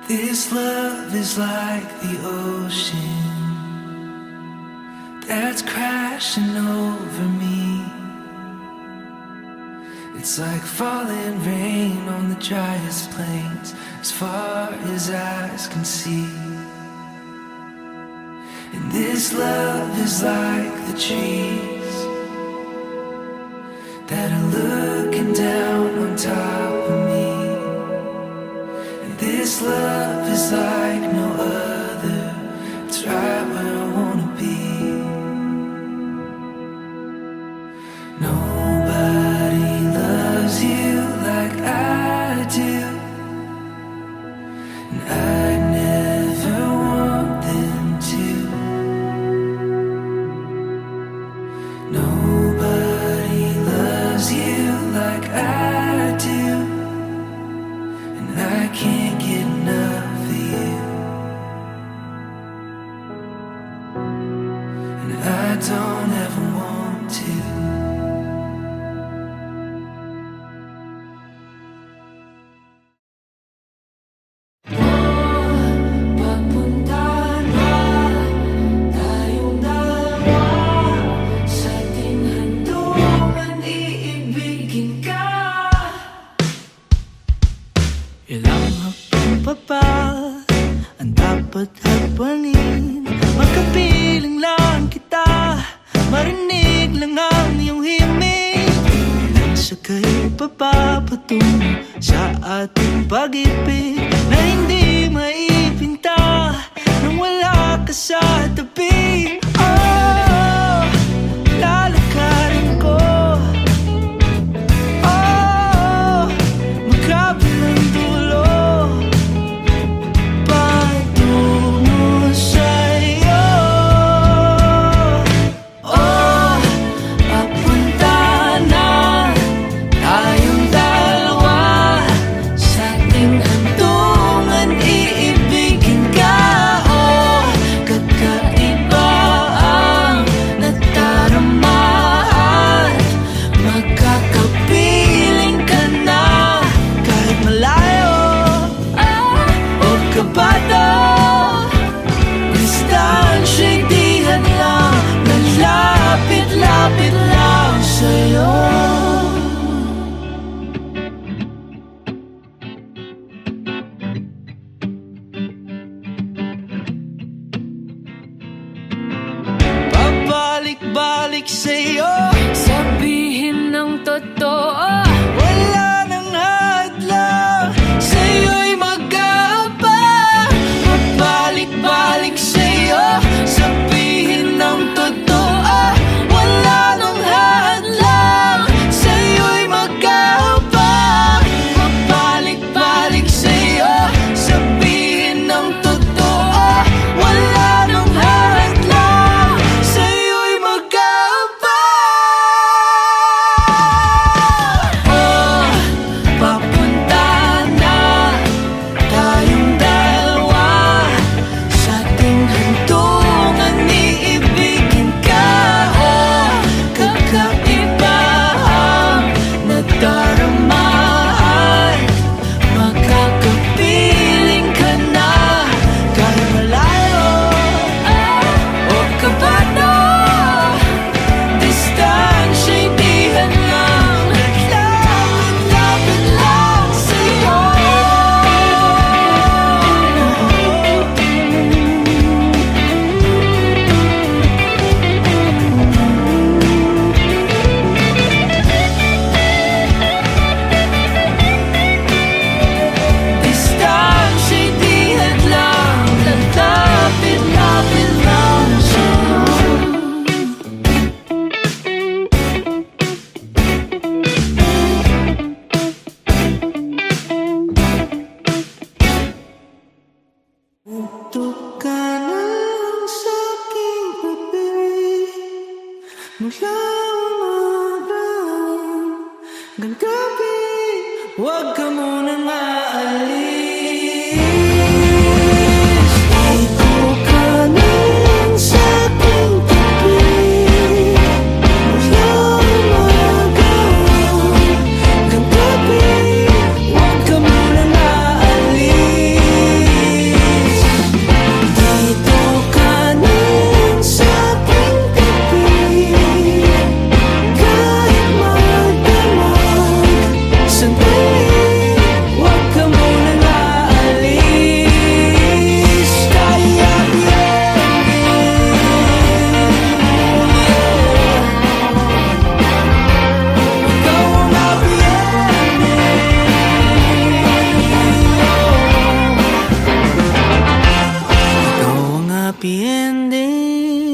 This love is like the ocean that's crashing over me. It's like falling rain on the driest plains, as far as eyes can see. And this love is like the trees that are looking down on top of me. And this love is like no other. It's right where I wanna be. Nobody loves you like I do, and I never want them to. Nobody loves you like I do, and I can't get enough of you. And I don't ever want to. Papunta na tayong dalawa sa ating handungan, iibigin ka. Ilang hapon pa ba ang dapat habangin? Magkapiling lang kita, marinig lang ang iyong himig. Ilang sakay pa ba patungo sa ating pag-ibig na hindi maipinta nang wala ka sa tabi? Oh, lalakarin ko. Oh, magkabilang dulo patungo sa'yo. Oh, papunta na tayong dalawa sa ating handungan, iibigin ka. Oh, kakaiba ang nadarama at magkakapiling ka na kahit malayo. Huwag ka bata, distansya'y di hadlang, nalapit-lapit lang sa'yo. Pabalik-balik sa'yo, Sabihin ng totoo, wala nang hadlang, sa'yo'y mag-aabang. Pabalik-balik sa'yo, sabihin ng totoo, wala nang hadlang, sa'yo'y mag-aabang. Pabalik-balik sa'yo, sabihin ng totoo, wala nang hadlang, sa'yo'y mag-aabang. Oh, papunta na tayong dalawa sa ating handungan, iibigin ka. Oh, kakaiba ang nadarama at magkakapiling ka na kahit malayo. Huwag ka bata, distansya'y di hadlang, naglalapit-lapit lang sa'yo. Distansya'y di hadlang, naglalapit-lapit lang sa'yo. Tutok ka lang sa aking pag-ibig mula umaga hanggang gabi. Huwag ka munang aalis. Tutok ka lang sa aking pag-ibig mula umaga hanggang gabi. Huwag ka munang aalis. din.